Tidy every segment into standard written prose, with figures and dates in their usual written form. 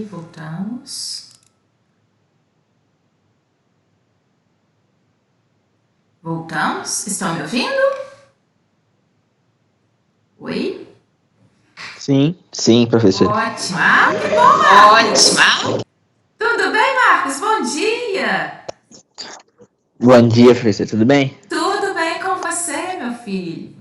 voltamos. Voltamos? Estão me ouvindo? Oi? Sim, professor. Ótimo. Ah, que bom, Marcos. Ótimo. Tudo bem, Marcos? Bom dia. Bom dia, professor. Tudo bem? Tudo bem com você, meu filho?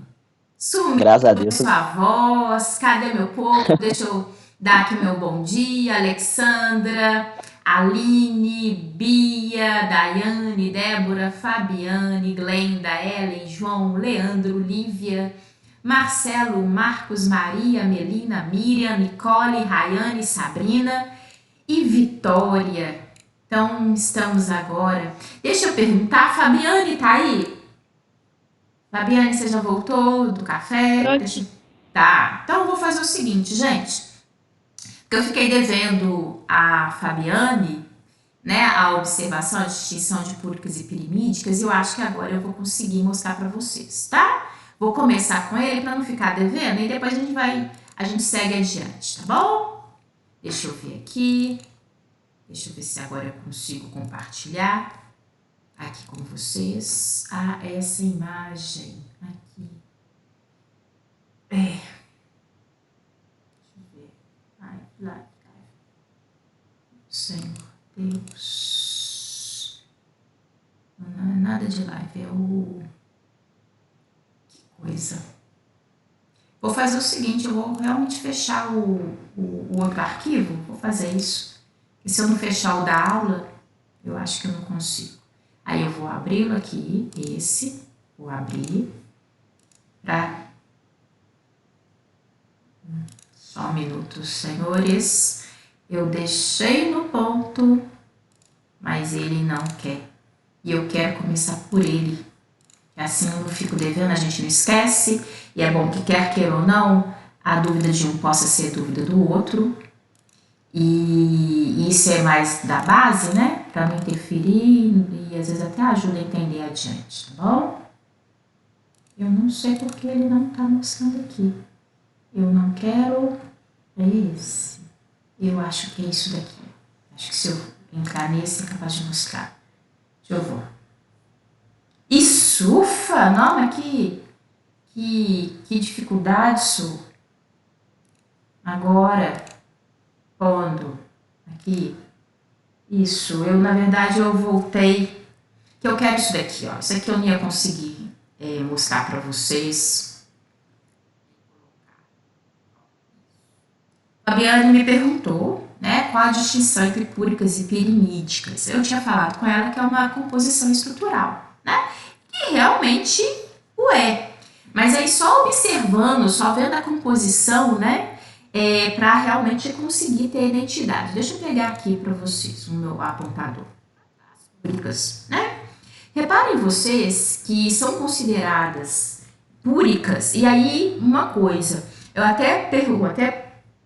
Sumiu Graças a Deus. sua voz. Cadê meu povo? Deixa eu dar aqui meu bom dia. Alexandra, Aline, Bia, Daiane, Débora, Fabiane, Glenda, Ellen, João, Leandro, Lívia, Marcelo, Marcos, Maria, Melina, Miriam, Nicole, Rayane, Sabrina e Vitória. Então, estamos agora. Deixa eu perguntar, Fabiane tá aí? Fabiane, você já voltou do café? Tá. Então, eu vou fazer o seguinte, gente. Porque eu fiquei devendo a Fabiane, né, a observação, a distinção de púricas e pirimídicas, e eu acho que agora eu vou conseguir mostrar para vocês, tá? Vou começar com ele para não ficar devendo, e depois a gente segue adiante, tá bom? Deixa eu ver aqui. Deixa eu ver se agora eu consigo compartilhar aqui com vocês essa imagem aqui. Deixa eu ver. Ai, lá. Senhor Deus. Não é nada de live, é o... Que coisa. Vou fazer o seguinte, eu vou realmente fechar o outro arquivo. Vou fazer isso. E se eu não fechar o da aula, eu acho que eu não consigo. Aí eu vou abri-lo aqui, esse, vou abrir, só um minuto, senhores, eu deixei no ponto, mas ele não quer, e eu quero começar por ele, assim eu não fico devendo, a gente não esquece, e é bom que quer queira ou não, a dúvida de um possa ser dúvida do outro, e isso é mais da base, né? Para não interferir e às vezes até ajuda a entender adiante, tá bom? Eu não sei porque ele não tá mostrando aqui. Eu não quero esse. Eu acho que é isso daqui. Acho que se eu entrar nesse é capaz de mostrar. Deixa eu ver. Isso, ufa! Não, mas que dificuldade, Su. Agora, pondo aqui. Isso, na verdade eu voltei, que eu quero isso daqui, ó. Isso aqui eu não ia conseguir mostrar para vocês. A Fabiane me perguntou, né, qual a distinção entre púricas e pirimídicas. Eu tinha falado com ela que é uma composição estrutural, né, que realmente o é. Mas aí só observando, só vendo a composição, né, para realmente conseguir ter identidade. Deixa eu pegar aqui para vocês o meu apontador. As púricas, né? Reparem vocês que são consideradas púricas, e aí uma coisa, eu até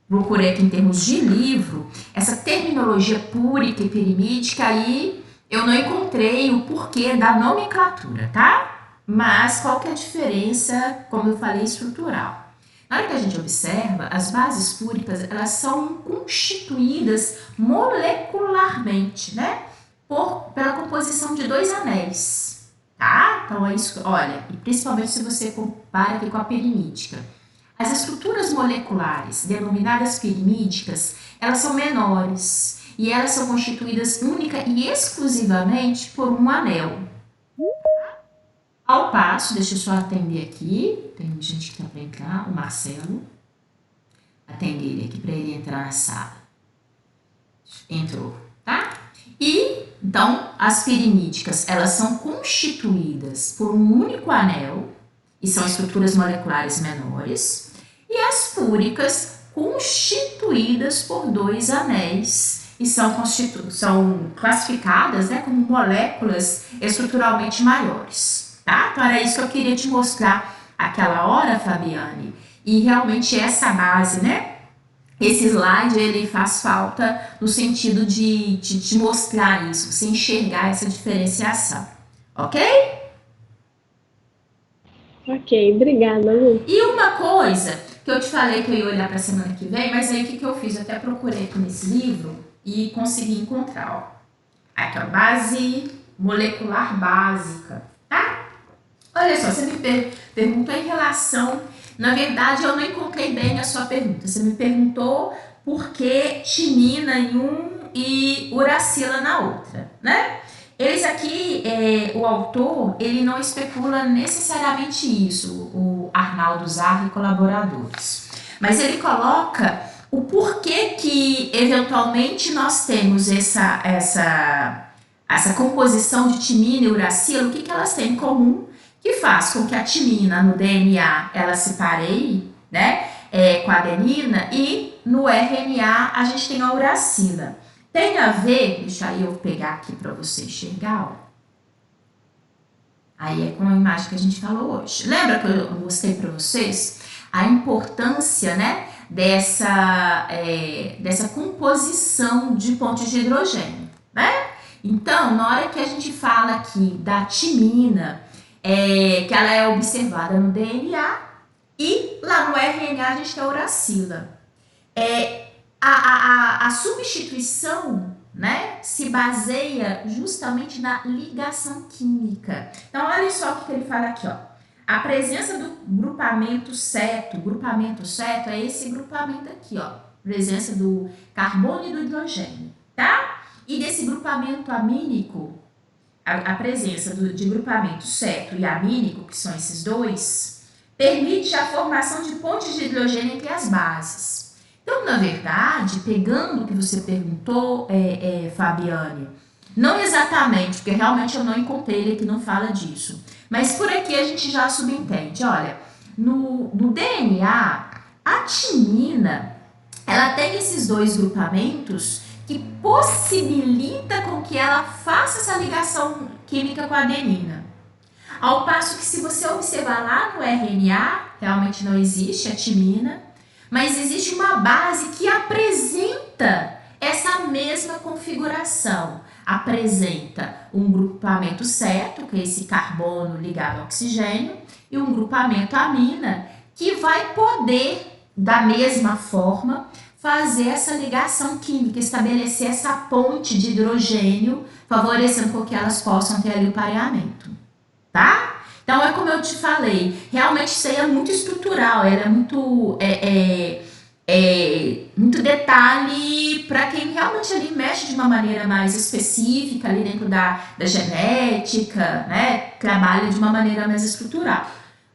procurei aqui em termos de livro, essa terminologia púrica e pirimídica, aí eu não encontrei o porquê da nomenclatura, tá? Mas qual que é a diferença, como eu falei, estrutural? Na hora que a gente observa, as bases púricas, elas são constituídas molecularmente, né? Pela composição de dois anéis, tá? Então é isso, olha, e principalmente se você compara aqui com a pirimídica. As estruturas moleculares, denominadas pirimídicas, elas são menores e elas são constituídas única e exclusivamente por um anel. Ao passo, deixa eu só atender aqui, tem gente que tá para entrar, o Marcelo, atender ele aqui para ele entrar na sala. Entrou, tá? E, então, as pirimídicas, elas são constituídas por um único anel e são estruturas moleculares menores, e as púricas constituídas por dois anéis e são classificadas, né, como moléculas estruturalmente maiores, tá? Então era isso que eu queria te mostrar aquela hora, Fabiane, e realmente essa base, né? Esse slide, ele faz falta no sentido de te mostrar isso, você enxergar essa diferenciação, ok? Ok, obrigada, Lu. E uma coisa, que eu te falei que eu ia olhar para a semana que vem, mas aí o que eu fiz? Eu até procurei aqui nesse livro e consegui encontrar, ó. Aqui, ó, base molecular básica, tá? Olha só, você me perguntou em relação... Na verdade, eu não encontrei bem a sua pergunta. Você me perguntou por que timina em um e uracila na outra, né? Eles aqui, o autor, ele não especula necessariamente isso, o Arnaldo Zarra e colaboradores. Mas ele coloca o porquê que, eventualmente, nós temos essa composição de timina e uracila, o que elas têm em comum, que faz com que a timina no DNA ela se pareie, né, com a adenina, e no RNA a gente tem a uracila. Tem a ver, deixa eu pegar aqui para você enxergar, ó. Aí é com a imagem que a gente falou hoje. Lembra que eu mostrei para vocês a importância, né, dessa composição de pontes de hidrogênio, né? Então, na hora que a gente fala aqui da timina, que ela é observada no DNA, e lá no RNA a gente tem a uracila. A substituição, né, se baseia justamente na ligação química. Então, olha só o que ele fala aqui, ó. A presença do grupamento ceto é esse grupamento aqui, ó. Presença do carbono e do hidrogênio, tá? E desse grupamento amínico, a presença de grupamento ceto e amínico, que são esses dois, permite a formação de pontes de hidrogênio entre as bases. Então, na verdade, pegando o que você perguntou, Fabiane, não exatamente, porque realmente eu não encontrei ele que não fala disso, mas por aqui a gente já subentende. Olha, no DNA, a timina, ela tem esses dois grupamentos que possibilita com que ela faça essa ligação química com a adenina. Ao passo que, se você observar lá no RNA, realmente não existe a timina, mas existe uma base que apresenta essa mesma configuração. Apresenta um grupamento ceto, que é esse carbono ligado ao oxigênio, e um grupamento amina, que vai poder, da mesma forma, fazer essa ligação química, estabelecer essa ponte de hidrogênio, favorecendo com que elas possam ter ali o pareamento, tá? Então, é como eu te falei, realmente isso aí é muito estrutural, ela é muito, muito detalhe para quem realmente ali mexe de uma maneira mais específica ali dentro da genética, né? Trabalha de uma maneira mais estrutural.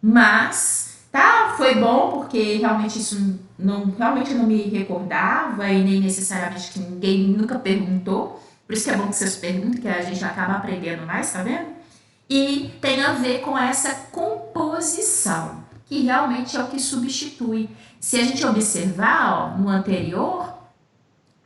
Mas, tá, foi bom porque realmente isso realmente não me recordava e nem necessariamente que ninguém nunca perguntou. Por isso que é bom que vocês perguntem, que a gente acaba aprendendo mais, tá vendo? E tem a ver com essa composição, que realmente é o que substitui. Se a gente observar, ó, no anterior,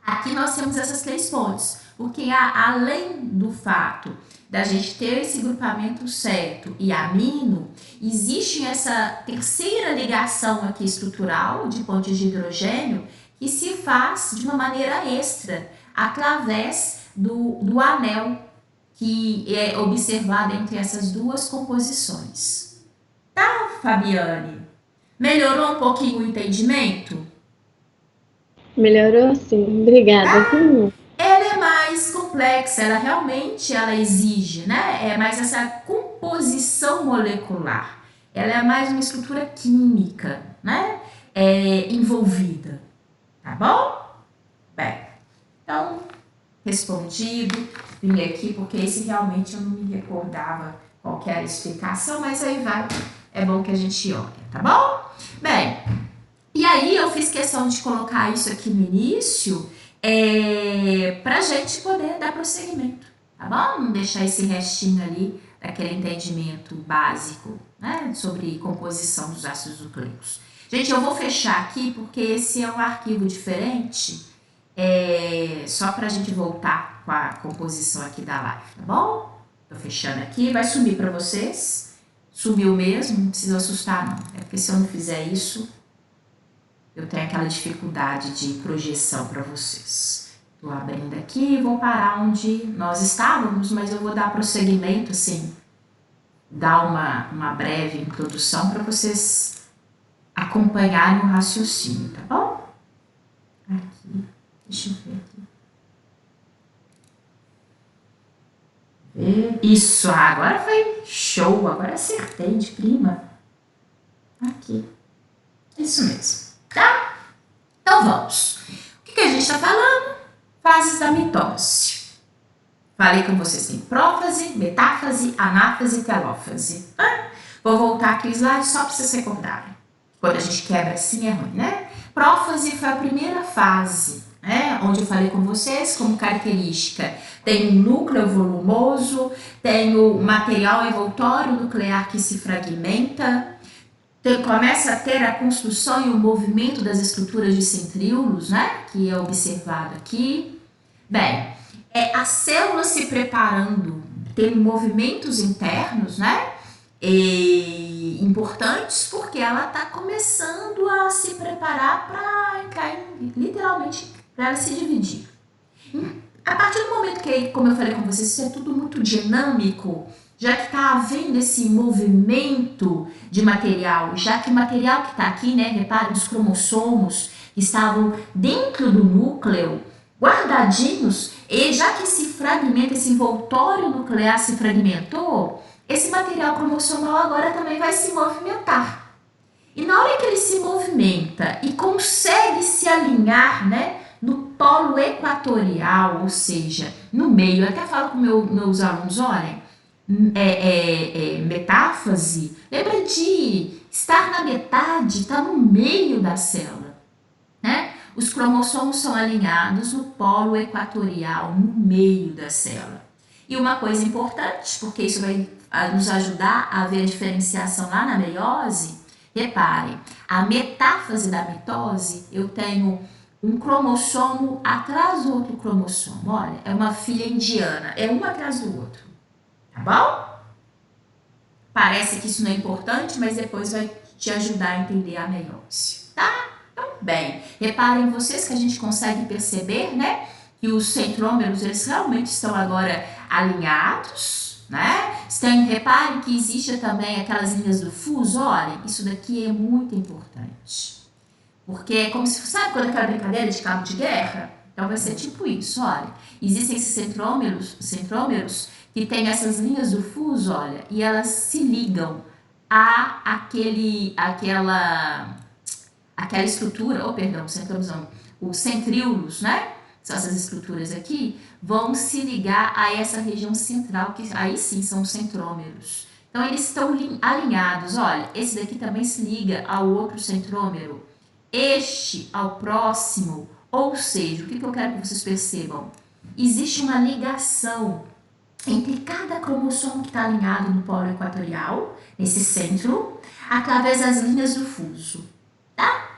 aqui nós temos essas três pontes, porque além do fato da gente ter esse grupamento ceto e amino, existe essa terceira ligação aqui estrutural de pontes de hidrogênio que se faz de uma maneira extra, através do anel que é observado entre essas duas composições. Tá, Fabiane? Melhorou um pouquinho o entendimento? Melhorou sim, obrigada. Ela é mais complexa, ela realmente exige, né? É mais essa composição molecular. Ela é mais uma estrutura química, né? Envolvida. Tá bom? Bem, então, respondido. Vim aqui porque esse realmente eu não me recordava qual era a explicação, mas aí vai, é bom que a gente olhe, tá bom? Bem, e aí eu fiz questão de colocar isso aqui no início, pra gente poder dar prosseguimento, tá bom? Não deixar esse restinho ali daquele entendimento básico, né, sobre composição dos ácidos nucleicos. Gente, eu vou fechar aqui porque esse é um arquivo diferente, só pra gente voltar com a composição aqui da live, tá bom? Tô fechando aqui, vai sumir para vocês. Sumiu mesmo, não precisa assustar não. É porque se eu não fizer isso, eu tenho aquela dificuldade de projeção para vocês. Tô abrindo aqui e vou parar onde nós estávamos, mas eu vou dar prosseguimento, assim, dar uma breve introdução para vocês acompanhar no raciocínio, tá bom? Aqui, deixa eu ver aqui. Isso, agora foi show, agora acertei de prima. Aqui, isso mesmo, tá? Então vamos. O que a gente está falando? Fases da mitose. Falei com vocês, tem prófase, metáfase, anáfase e telófase. Vou voltar aqui o slide só para vocês recordarem. Quando a gente quebra assim é ruim, né? Prófase foi a primeira fase, né? Onde eu falei com vocês como característica. Tem um núcleo volumoso, tem o material envoltório nuclear que se fragmenta, começa a ter a construção e o movimento das estruturas de centríolos, né? Que é observado aqui. Bem, a célula se preparando, tem movimentos internos, né? Importantes porque ela está começando a se preparar para entrar literalmente para ela se dividir. A partir do momento que, como eu falei com vocês, isso é tudo muito dinâmico, já que está havendo esse movimento de material, já que o material que está aqui, né, reparem, os cromossomos estavam dentro do núcleo, guardadinhos, e já que esse fragmento, esse envoltório nuclear se fragmentou, esse material cromossomal agora também vai se movimentar. E na hora que ele se movimenta e consegue se alinhar, né, no polo equatorial, ou seja, no meio, eu até falo com meus alunos, olhem, metáfase, lembra de estar na metade, está no meio da célula, né? Os cromossomos são alinhados no polo equatorial, no meio da célula. E uma coisa importante, porque isso vai nos ajudar a ver a diferenciação lá na meiose, reparem, a metáfase da mitose, eu tenho um cromossomo atrás do outro cromossomo, olha, é uma filha indiana, é um atrás do outro, tá bom? Parece que isso não é importante, mas depois vai te ajudar a entender a meiose, tá? Então, bem, reparem vocês que a gente consegue perceber, né, que os centrômeros, eles realmente estão agora alinhados, né? Reparem que existe também aquelas linhas do fuso, olhem, isso daqui é muito importante. Porque é como se, sabe quando aquela brincadeira de cabo de guerra? Então vai ser tipo isso, olha. Existem esses centrômeros que tem essas linhas do fuso, olha, e elas se ligam a aquela estrutura, centrômeros não, os centríolos, né? São essas estruturas aqui, vão se ligar a essa região central, que aí sim são os centrômeros. Então, eles estão alinhados. Olha, esse daqui também se liga ao outro centrômero, este ao próximo. Ou seja, o que eu quero que vocês percebam? Existe uma ligação entre cada cromossomo que está alinhado no polo equatorial, nesse centro, através das linhas do fuso, tá?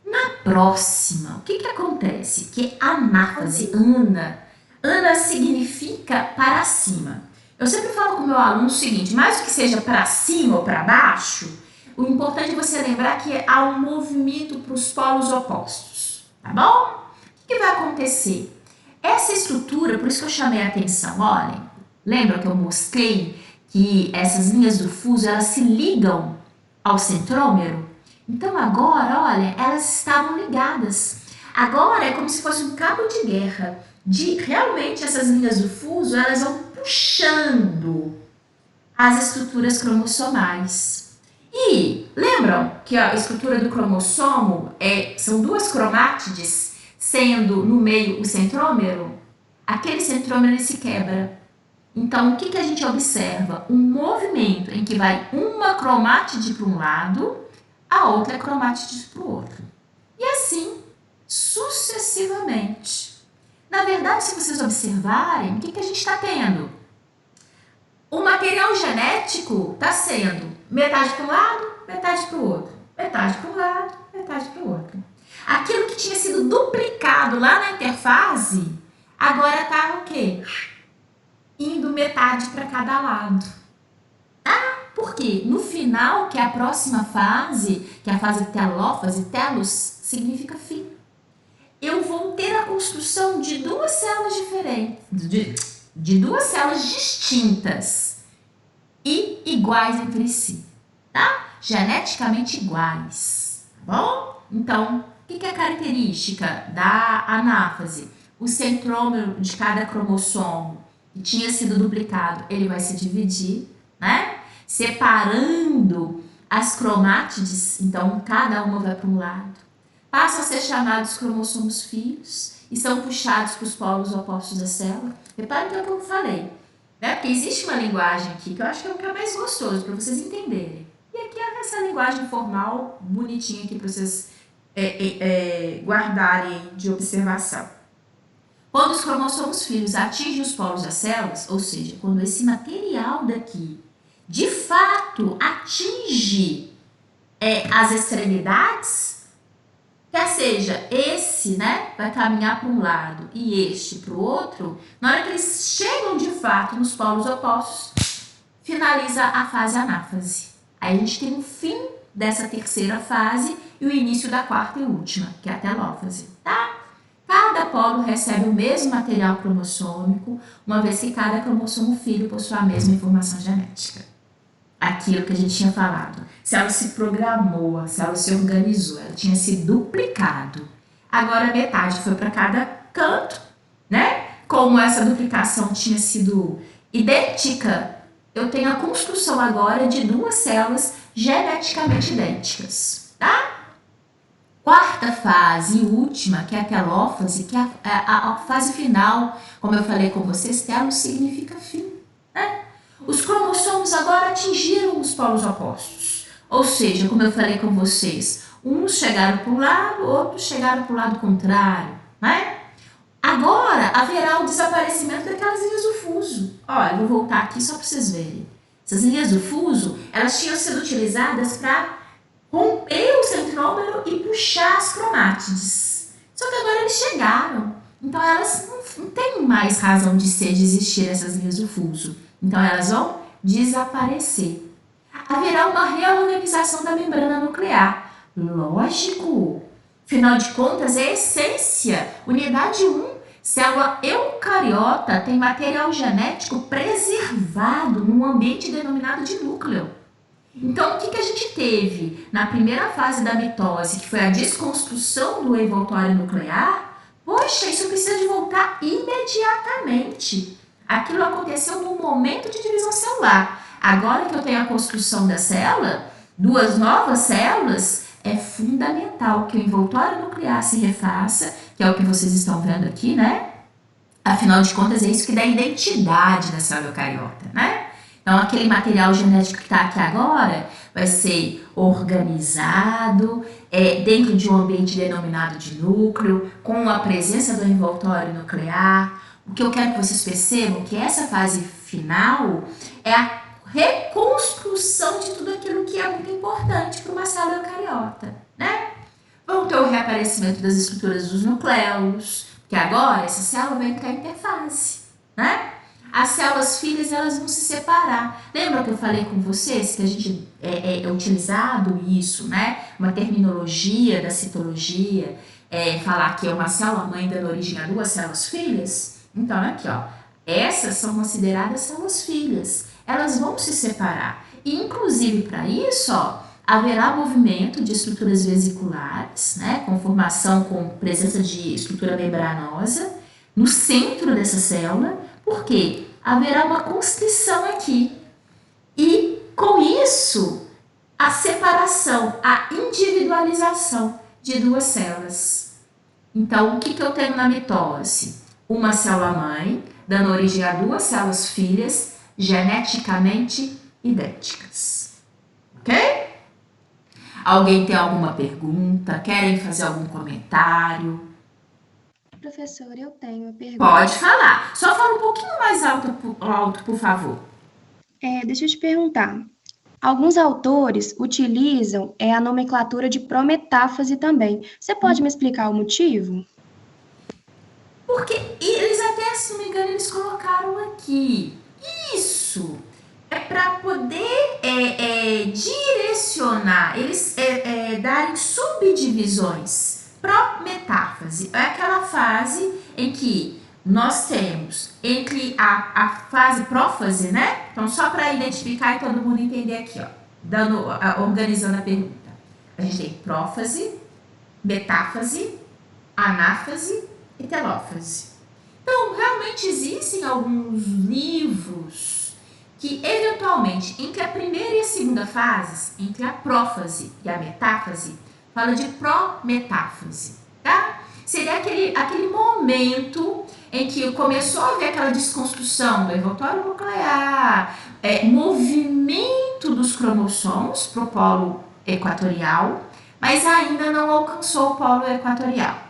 Na próxima, o que acontece? Que anáfase, ana significa para cima. Eu sempre falo com o meu aluno o seguinte, mais do que seja para cima ou para baixo, o importante é você lembrar que há um movimento para os polos opostos, tá bom? O que vai acontecer? Essa estrutura, por isso que eu chamei a atenção, olhem, lembra que eu mostrei que essas linhas do fuso, elas se ligam ao centrômero? Então agora, olha, elas estavam ligadas. Agora é como se fosse um cabo de guerra. Realmente essas linhas do fuso, elas vão puxando as estruturas cromossomais. E lembram que a estrutura do cromossomo são duas cromátides, sendo no meio o centrômero? Aquele centrômero ele se quebra. Então, o que a gente observa? Um movimento em que vai uma cromátide para um lado, a outra cromátide para o outro. E assim, sucessivamente. Na verdade, se vocês observarem, o que a gente está tendo? O material genético está sendo metade para um lado, metade para o outro. Metade para um lado, metade para o outro. Aquilo que tinha sido duplicado lá na interfase, agora está o quê? Indo metade para cada lado. Porque no final, que é a próxima fase, que é a fase telófase, telos significa fim. Eu vou ter a construção de duas células diferentes, de duas células distintas e iguais entre si. tá? Geneticamente iguais, tá bom? Então, o que é característica da anáfase? O centrômero de cada cromossomo que tinha sido duplicado, ele vai se dividir, né? Separando as cromátides, então cada uma vai para um lado. Passam a ser chamados cromossomos filhos e são puxados para os polos opostos da célula. Reparem que é o que eu falei, né? Porque existe uma linguagem aqui que eu acho que é o que é mais gostoso para vocês entenderem. E aqui é essa linguagem formal, bonitinha aqui para vocês guardarem de observação. Quando os cromossomos filhos atingem os polos das células, ou seja, quando esse material daqui de fato atinge as extremidades, quer seja, esse, né, vai caminhar para um lado e este para o outro, na hora que eles chegam de fato nos polos opostos, finaliza a fase anáfase. Aí a gente tem o fim dessa terceira fase e o início da quarta e última, que é a telófase, tá? Cada polo recebe o mesmo material cromossômico, uma vez que cada cromossomo filho possui a mesma informação genética. Aquilo que a gente tinha falado. Se ela se programou, se ela se organizou, ela tinha se duplicado. Agora metade foi para cada canto, né? Como essa duplicação tinha sido idêntica, eu tenho a construção agora de duas células geneticamente idênticas, tá? Quarta fase e última, que é a telófase, que é a fase final, como eu falei com vocês, telos significa fim, né? Os cromossomos agora atingiram os polos opostos, ou seja, como eu falei com vocês, uns chegaram para um lado, outros chegaram para o lado contrário, né? Agora haverá o desaparecimento daquelas linhas do fuso. Olha, eu vou voltar aqui só para vocês verem. Essas linhas do fuso, elas tinham sido utilizadas para romper o centrômero e puxar as cromátides. Só que agora eles chegaram. Então elas não têm mais razão de ser, de existir essas linhas do fuso. Então elas vão desaparecer. Haverá uma reorganização da membrana nuclear. Lógico. Afinal de contas, é a essência. Unidade 1. Célula eucariota tem material genético preservado num ambiente denominado de núcleo. Então, o que a gente teve na primeira fase da mitose, que foi a desconstrução do envoltório nuclear? Poxa, isso precisa de voltar imediatamente. Aquilo aconteceu no momento de divisão celular. Agora que eu tenho a construção da célula, duas novas células, é fundamental que o envoltório nuclear se refaça, que é o que vocês estão vendo aqui, né? Afinal de contas, é isso que dá identidade da célula eucariota, né? Então, aquele material genético que está aqui agora vai ser organizado dentro de um ambiente denominado de núcleo, com a presença do envoltório nuclear. O que eu quero que vocês percebam é que essa fase final é a reconstrução de tudo aquilo que é muito importante para uma célula eucariota, né? Vão ter o reaparecimento das estruturas dos nucleolos, que agora essa célula vai entrar em interfase, né? As células filhas, elas vão se separar. Lembra que eu falei com vocês que a gente é utilizado isso, né? Uma terminologia da citologia, falar que é uma célula mãe dando origem a duas células filhas? Então, aqui, ó, essas são consideradas células filhas. Elas vão se separar. E, inclusive, para isso, ó, haverá movimento de estruturas vesiculares, né? Com formação, com presença de estrutura membranosa no centro dessa célula. Por quê? Haverá uma constrição aqui. E, com isso, a separação, a individualização de duas células. Então, o que eu tenho na mitose? Uma célula mãe, dando origem a duas células filhas, geneticamente idênticas. Ok? Alguém tem alguma pergunta? Querem fazer algum comentário? Professora, eu tenho uma pergunta. Pode falar. Só fala um pouquinho mais alto, por favor. Deixa eu te perguntar. Alguns autores utilizam a nomenclatura de prometáfase também. Você pode me explicar o motivo? Porque eles até, se não me engano, eles colocaram aqui. Isso é para poder direcionar, eles darem subdivisões. Prometáfase é aquela fase em que nós temos entre a fase prófase, né? Então, só para identificar e todo mundo entender aqui, ó. organizando a pergunta. A gente tem prófase, metáfase, anáfase e telófase. Então, realmente existem alguns livros que, eventualmente, entre a primeira e a segunda fase, entre a prófase e a metáfase, fala de prometáfase, tá? Seria aquele momento em que começou a haver aquela desconstrução do envoltório nuclear, movimento dos cromossomos para o polo equatorial, mas ainda não alcançou o polo equatorial.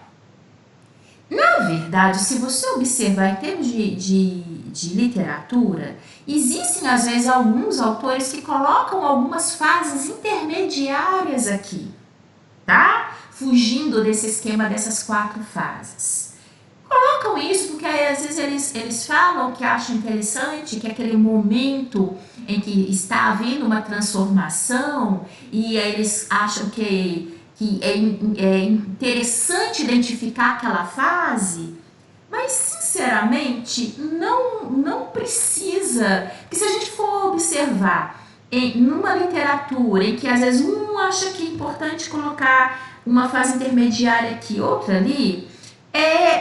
Na verdade, se você observar em termos de literatura, existem às vezes alguns autores que colocam algumas fases intermediárias aqui, tá? Fugindo desse esquema dessas 4 fases. Colocam isso porque às vezes eles falam que acham interessante, que é aquele momento em que está havendo uma transformação e eles acham que é interessante identificar aquela fase, mas sinceramente não precisa, porque se a gente for observar numa literatura em que às vezes um acha que é importante colocar uma fase intermediária aqui, outra ali,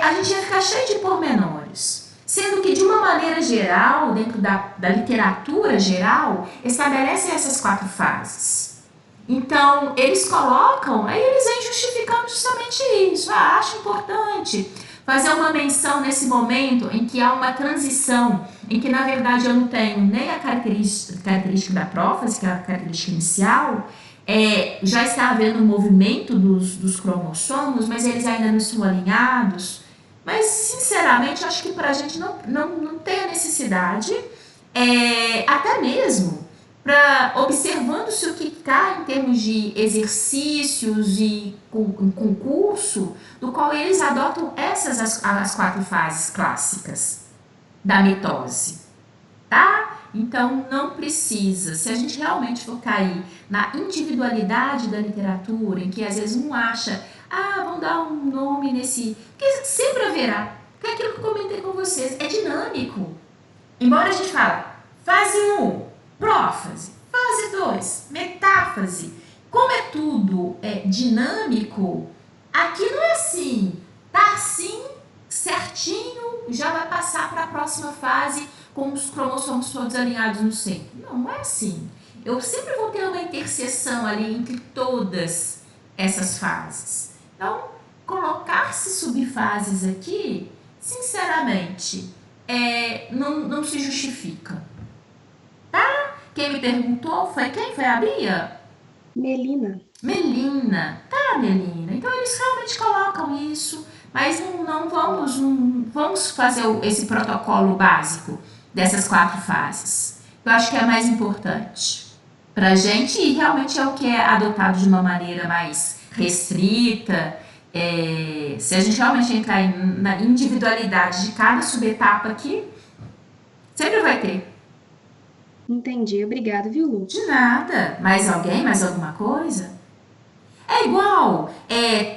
a gente ia ficar cheio de pormenores. Sendo que, de uma maneira geral, dentro da literatura geral, estabelecem essas 4 fases. Então, eles colocam, aí eles vêm justificando justamente isso. Acho importante fazer uma menção nesse momento em que há uma transição, em que, na verdade, eu não tenho nem a característica da prófase, que é a característica inicial, já está havendo um movimento dos cromossomos, mas eles ainda não estão alinhados. Mas, sinceramente, acho que para a gente não tem a necessidade, até mesmo para observando-se o que está em termos de exercícios e concurso, do qual eles adotam as 4 fases clássicas da mitose, tá? Então, não precisa. Se a gente realmente for cair na individualidade da literatura, em que às vezes um acha, vamos dar um nome nesse... Porque sempre haverá. Porque é aquilo que eu comentei com vocês, é dinâmico. Embora a gente fale, fase 1, prófase, fase 2, metáfase. Como é tudo dinâmico, aqui não é assim. Tá assim, certinho, já vai passar para a próxima fase com os cromossomos todos alinhados no centro. Não é assim. Eu sempre vou ter uma interseção ali entre todas essas fases. Então, colocar-se subfases aqui, sinceramente, não se justifica. Tá? Quem me perguntou foi quem? Foi a Bia? Melina. Melina. Tá, Melina. Então, eles realmente colocam isso, mas não vamos fazer esse protocolo básico dessas 4 fases. Eu acho que é mais importante pra gente e realmente é o que é adotado de uma maneira mais restrita. Se a gente realmente entrar na individualidade de cada subetapa aqui, sempre vai ter. Entendi. Obrigada, viu, Lu? De nada. Mais alguém? Mais alguma coisa? É igual,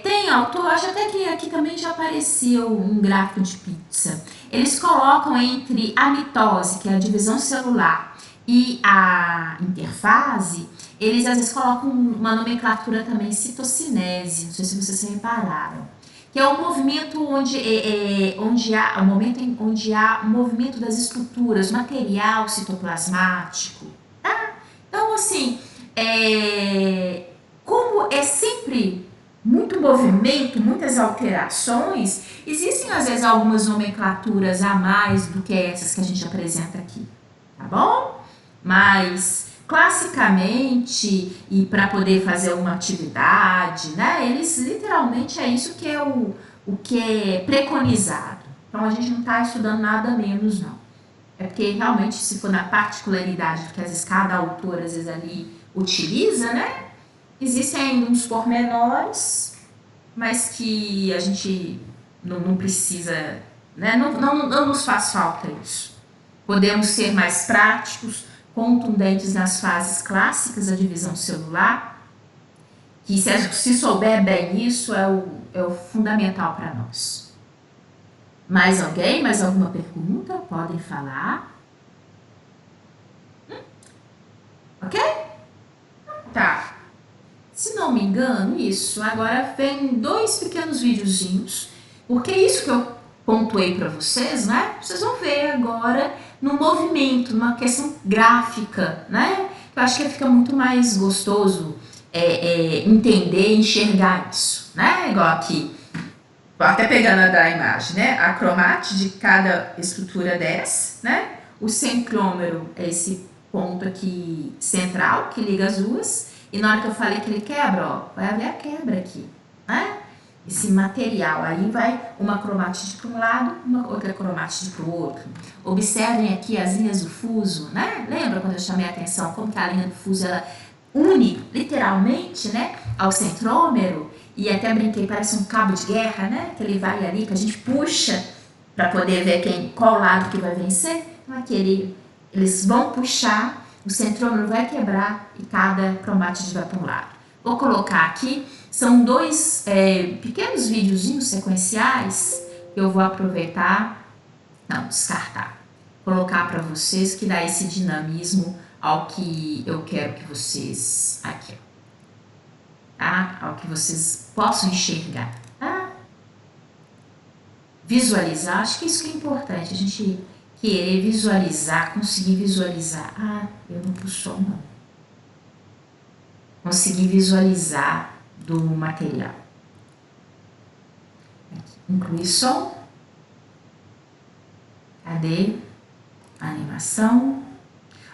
tem autor, acho até que aqui também já apareceu um gráfico de pizza. Eles colocam entre a mitose, que é a divisão celular, e a interfase, eles às vezes colocam uma nomenclatura também, citocinese, não sei se vocês repararam, que é um movimento onde há um movimento das estruturas, material citoplasmático, tá? Então, assim, como é sempre muito movimento, muitas alterações, existem às vezes algumas nomenclaturas a mais do que essas que a gente apresenta aqui, tá bom? Mas classicamente, e para poder fazer uma atividade, né, eles literalmente é isso que é o que é preconizado. Então a gente não está estudando nada menos, não. É porque realmente, se for na particularidade que às vezes cada autor às vezes ali utiliza, né? Existem ainda uns pormenores, mas que a gente não precisa, né? Não nos faz falta isso. Podemos ser mais práticos, contundentes nas fases clássicas da divisão celular, que se souber bem isso, é o fundamental para nós. Mais alguém? Mais alguma pergunta? Podem falar. Ok? Tá. Se não me engano, isso. Agora vem 2 pequenos videozinhos, porque isso que eu pontuei para vocês, né? Vocês vão ver agora no movimento, numa questão gráfica, né? Eu acho que fica muito mais gostoso entender e enxergar isso, né? Igual aqui, até pegando a da imagem, né? A cromate de cada estrutura dessa, né? O centrômero é esse ponto aqui central que liga as duas. E na hora que eu falei que ele quebra, ó, vai haver a quebra aqui, né? Esse material, aí vai uma cromatite para um lado, uma outra cromatite para o outro. Observem aqui as linhas do fuso, né? Lembra quando eu chamei a atenção como que a linha do fuso, ela une literalmente, né, ao centrômero? E até brinquei, parece um cabo de guerra, né? Que ele vai ali, que a gente puxa para poder ver qual lado que vai vencer. Então aqui eles vão puxar, o centrômero vai quebrar e cada cromatite vai para um lado. Vou colocar aqui, são 2 pequenos videozinhos sequenciais que eu vou aproveitar, não, descartar, colocar para vocês, que dá esse dinamismo ao que eu quero que vocês, aqui, tá? Ao que vocês possam enxergar, tá? Visualizar, acho que isso que é importante, a gente querer visualizar, conseguir visualizar. Ah, eu não pus som, não. Conseguir visualizar do material. Aqui, incluir som. Cadê a animação?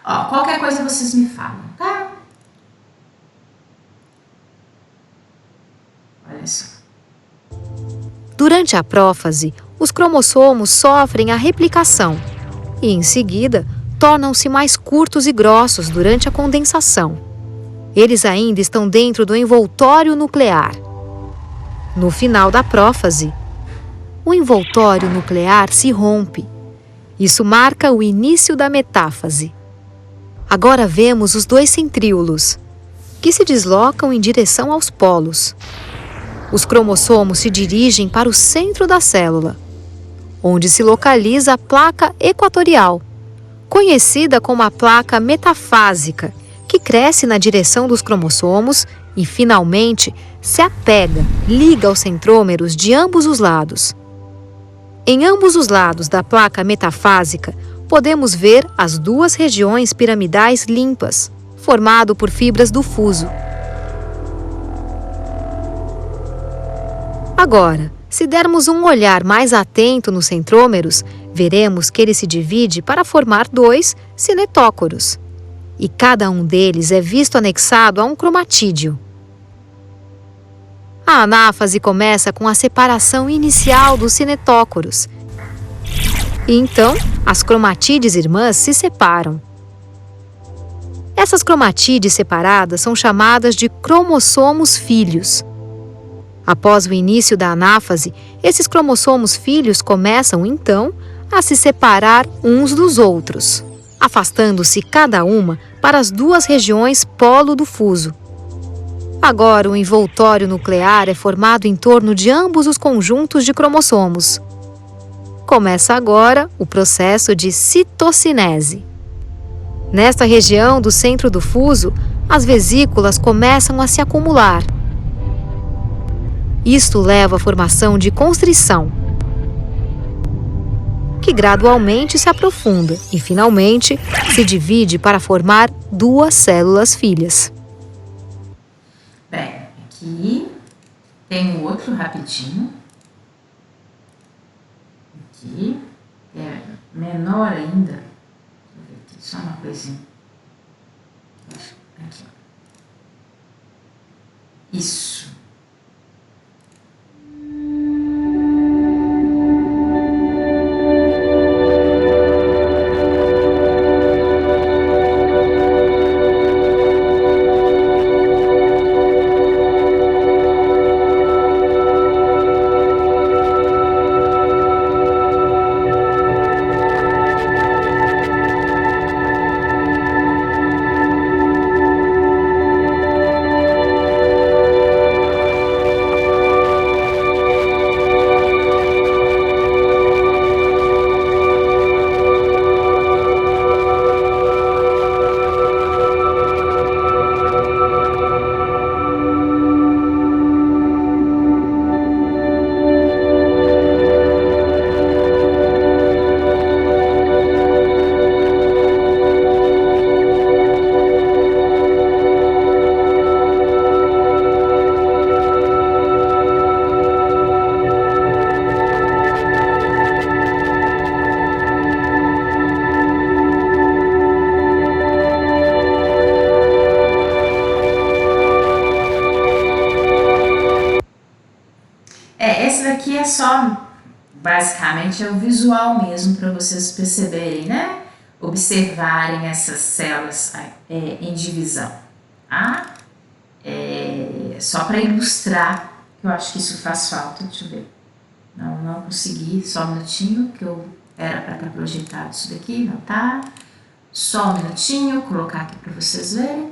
Ó, qualquer coisa vocês me falam, tá? Olha só. Durante a prófase, os cromossomos sofrem a replicação e, em seguida, tornam-se mais curtos e grossos durante a condensação. Eles ainda estão dentro do envoltório nuclear. No final da prófase, o envoltório nuclear se rompe. Isso marca o início da metáfase. Agora vemos os 2 centríolos, que se deslocam em direção aos polos. Os cromossomos se dirigem para o centro da célula, onde se localiza a placa equatorial, conhecida como a placa metafásica, que cresce na direção dos cromossomos e, finalmente, se apega, liga aos centrômeros de ambos os lados. Em ambos os lados da placa metafásica, podemos ver as 2 regiões piramidais limpas, formado por fibras do fuso. Agora, se dermos um olhar mais atento nos centrômeros, veremos que ele se divide para formar 2 cinetócoros. E cada um deles é visto anexado a um cromatídeo. A anáfase começa com a separação inicial dos cinetócoros. E então, as cromatídees irmãs se separam. Essas cromatídees separadas são chamadas de cromossomos filhos. Após o início da anáfase, esses cromossomos filhos começam, então, a se separar uns dos outros, afastando-se cada uma para as 2 regiões polo do fuso. Agora, o envoltório nuclear é formado em torno de ambos os conjuntos de cromossomos. Começa agora o processo de citocinese. Nesta região do centro do fuso, as vesículas começam a se acumular. Isto leva à formação de constrição, que gradualmente se aprofunda e, finalmente, se divide para formar 2 células filhas. Bem, aqui tem um outro rapidinho. Aqui é menor ainda. Deixa eu ver aqui, só uma coisinha. Aqui. Isso. só, basicamente, é o visual mesmo, para vocês perceberem, né? Observarem essas células em divisão, tá? Só para ilustrar, que eu acho que isso faz falta. Deixa eu ver. Não consegui, só um minutinho, que eu era para estar projetado isso daqui, não tá? Só um minutinho, vou colocar aqui para vocês verem.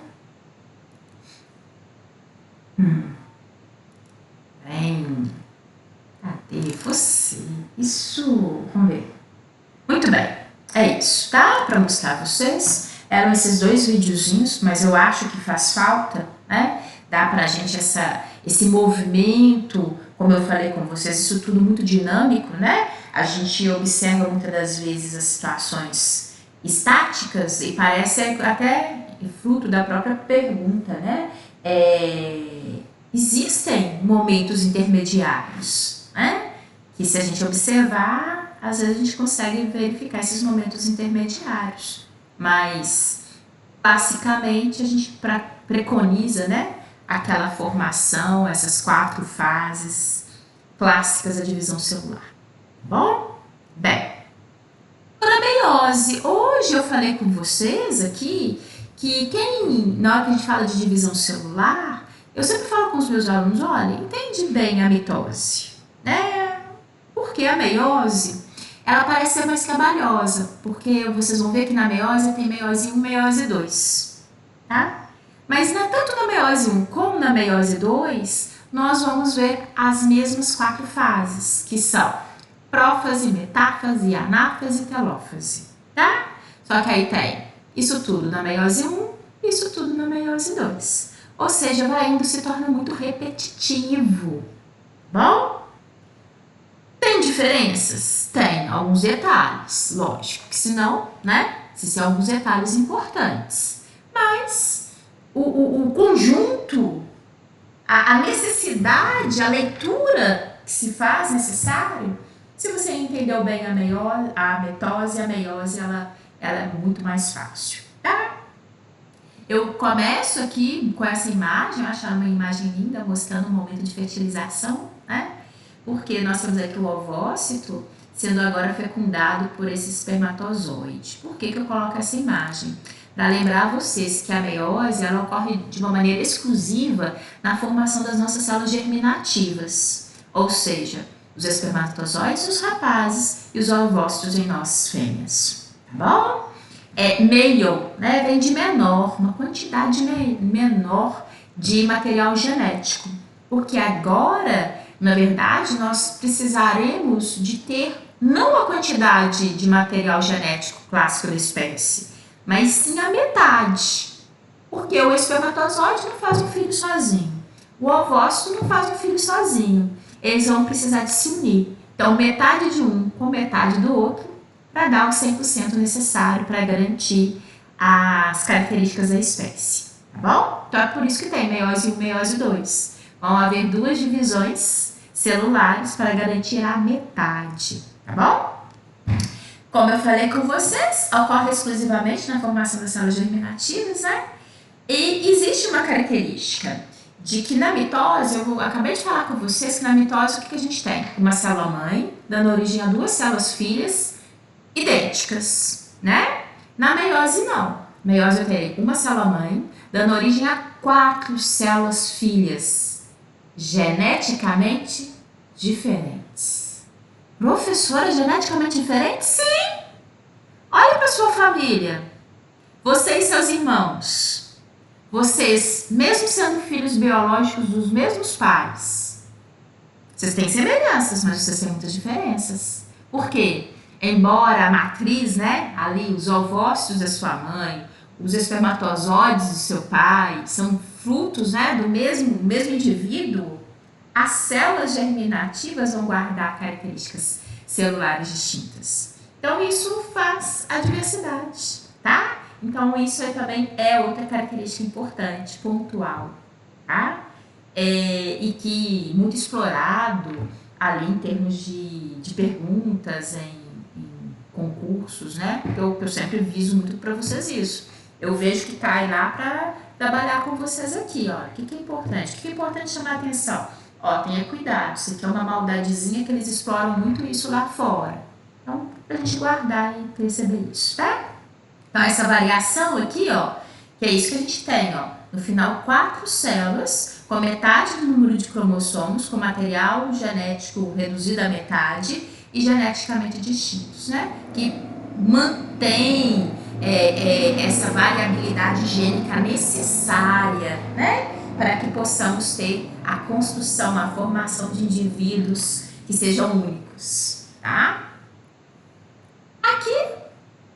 Bem, cadê você? Isso, vamos ver. Muito bem, é isso, tá? Para mostrar a vocês. Eram esses 2 videozinhos, mas eu acho que faz falta, né? Dá pra gente esse movimento, como eu falei com vocês, isso tudo muito dinâmico, né? A gente observa muitas das vezes as situações estáticas e parece até fruto da própria pergunta, né? Existem momentos intermediários, né? Que se a gente observar, às vezes a gente consegue verificar esses momentos intermediários. Mas, basicamente, a gente preconiza, né? Aquela formação, essas 4 fases clássicas da divisão celular. Bom? Bem, para a meiose, hoje eu falei com vocês aqui que na hora que a gente fala de divisão celular, eu sempre falo com os meus alunos, olha, entende bem a mitose, né? Porque a meiose, ela parece ser mais trabalhosa, porque vocês vão ver que na meiose tem meiose 1 e meiose 2, tá? Mas tanto na meiose 1 como na meiose 2, nós vamos ver as mesmas 4 fases, que são prófase, metáfase, anáfase e telófase, tá? Só que aí tem isso tudo na meiose 1, isso tudo na meiose 2. Ou seja, vai indo, se torna muito repetitivo. Bom? Tem diferenças? Tem alguns detalhes, lógico, que senão, né? Se são alguns detalhes importantes. Mas o conjunto, a necessidade, a leitura que se faz necessário, se você entendeu bem a mitose, a meiose, ela é muito mais fácil, tá? Eu começo aqui com essa imagem, eu acho uma imagem linda, mostrando o momento de fertilização, né? Porque nós temos aqui o ovócito sendo agora fecundado por esse espermatozoide. Por que eu coloco essa imagem? Para lembrar vocês que a meiose, ela ocorre de uma maneira exclusiva na formação das nossas células germinativas, ou seja, os espermatozoides, os rapazes e os ovócitos em nós fêmeas, tá bom? Meio, né, vem de menor, uma quantidade menor de material genético, porque agora, na verdade, nós precisaremos de ter não a quantidade de material genético clássico da espécie, mas sim a metade, porque o espermatozoide não faz um filho sozinho, o ovócito não faz um filho sozinho, eles vão precisar de se unir. Então, metade de um com metade do outro para dar o 100% necessário para garantir as características da espécie, tá bom? Então, é por isso que tem meiose 1 e meiose 2. Vão haver 2 divisões celulares para garantir a metade, tá bom? Como eu falei com vocês, ocorre exclusivamente na formação das células germinativas, né? E existe uma característica de que na mitose, acabei de falar com vocês que na mitose o que a gente tem? Uma célula-mãe dando origem a 2 células filhas idênticas, né? Na meiose não. Meiose eu tenho uma célula-mãe dando origem a 4 células filhas geneticamente diferentes. Professora, geneticamente diferente? Sim! Olha para sua família. Você e seus irmãos. Vocês, mesmo sendo filhos biológicos dos mesmos pais, vocês têm semelhanças, mas vocês têm muitas diferenças. Por quê? Embora a matriz, né, ali, os ovócitos da sua mãe, os espermatozoides do seu pai, são frutos, né, do mesmo indivíduo, as células germinativas vão guardar características celulares distintas. Então, isso faz a diversidade, tá? Então, isso aí também é outra característica importante, pontual, tá? E que muito explorado ali em termos de perguntas em concursos, né? Eu sempre viso muito para vocês isso. Eu vejo que cai lá para trabalhar com vocês aqui, ó. O que é importante? O que é importante chamar a atenção? Ó, tenha cuidado, isso aqui é uma maldadezinha que eles exploram muito isso lá fora. Então, pra gente guardar e perceber isso, tá? Então, essa variação aqui, ó, que é isso que a gente tem, ó. No final, 4 células com metade do número de cromossomos, com material genético reduzido à metade e geneticamente distintos, né? Que mantém essa variabilidade gênica necessária, né? Para que possamos ter a construção, a formação de indivíduos que sejam únicos, tá? Aqui,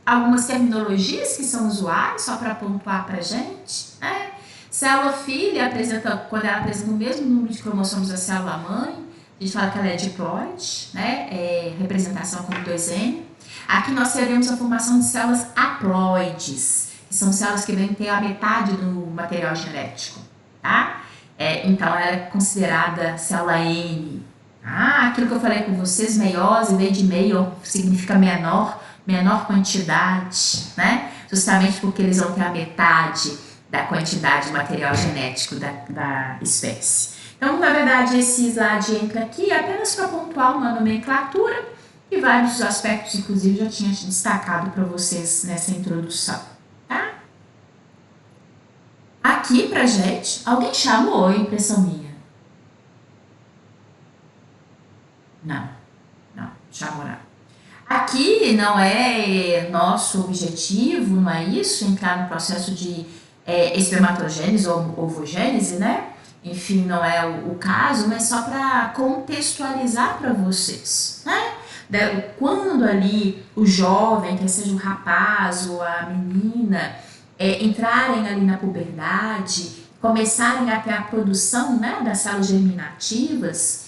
algumas terminologias que são usuais, só para pontuar para a gente, né? Célula filha, quando ela apresenta o mesmo número de cromossomos da célula mãe, a gente fala que ela é diploide, né? Representação como 2N. Aqui nós teremos a formação de células haploides, que são células que vêm ter a metade do material genético, tá? Então, ela é considerada célula N. Aquilo que eu falei com vocês, meiose, vem de meio, significa menor quantidade, né? Justamente porque eles vão ter a metade da quantidade de material genético da espécie. Então, na verdade, esse slide entra aqui apenas para pontuar uma nomenclatura e vários aspectos, inclusive, já tinha destacado para vocês nessa introdução, tá? Aqui pra gente, alguém chamou a impressão minha? Não, chamou não. Aqui não é nosso objetivo, não é isso, entrar no processo de espermatogênese ou ovogênese, né? Enfim, não é o caso, mas só para contextualizar para vocês, né? Quando ali o jovem, quer seja o rapaz ou a menina, entrarem ali na puberdade, começarem a ter a produção, né, das células germinativas,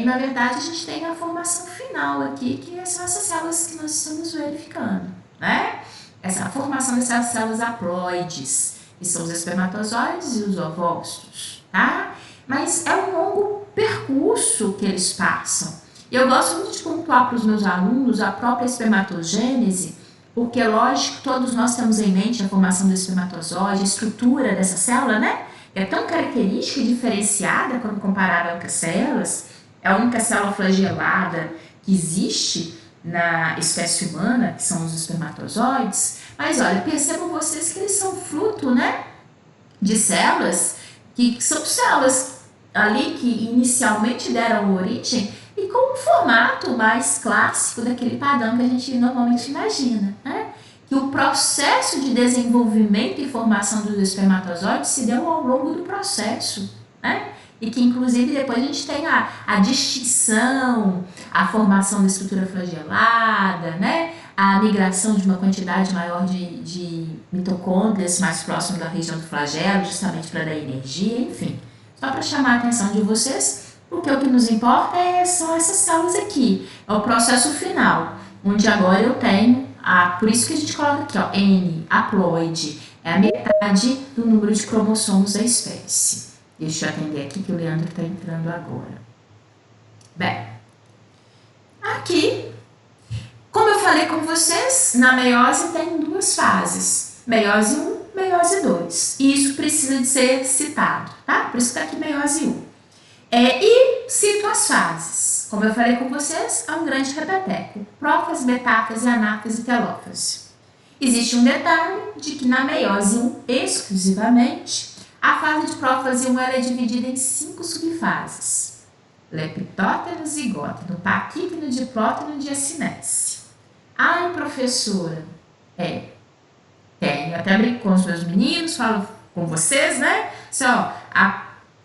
na verdade a gente tem a formação final aqui, que são essas células que nós estamos verificando, né? Essa formação dessas células haploides, que são os espermatozoides e os ovócitos, tá? Mas é um longo percurso que eles passam. E eu gosto muito de pontuar para os meus alunos a própria espermatogênese, porque, lógico, todos nós temos em mente a formação do espermatozoide, a estrutura dessa célula, né? É tão característica e diferenciada quando comparada a outras células. É a única célula flagelada que existe na espécie humana, que são os espermatozoides. Mas, olha, percebam vocês que eles são fruto, né, de células que são células ali que inicialmente deram origem e com um formato mais clássico daquele padrão que a gente normalmente imagina, né? Que o processo de desenvolvimento e formação dos espermatozoides se deu ao longo do processo, né? E que inclusive depois a gente tem a distinção, a formação da estrutura flagelada, né? A migração de uma quantidade maior de mitocôndrias mais próximo da região do flagelo, justamente para dar energia, enfim. Só para chamar a atenção de vocês, porque o que nos importa são essas células aqui, é o processo final, onde agora eu tenho, por isso que a gente coloca aqui, ó, N, haploide, é a metade do número de cromossomos da espécie. Deixa eu atender aqui que o Leandro está entrando agora. Bem, aqui, como eu falei com vocês, na meiose tem 2 fases, meiose 1, meiose 2, e isso precisa de ser citado, tá? Por isso que está aqui meiose 1. E cito as fases. Como eu falei com vocês, há um grande repeteco: prófase, metáfase, anáfase e telófase. Existe um detalhe de que na meiose 1, exclusivamente, a fase de prófase 1 ela é dividida em 5 subfases: leptóteno, zigóteno, paquíteno, diplóteno e diacinese. Ai, professora, tenho, até brinco com os meus meninos, falo com vocês, né? Só,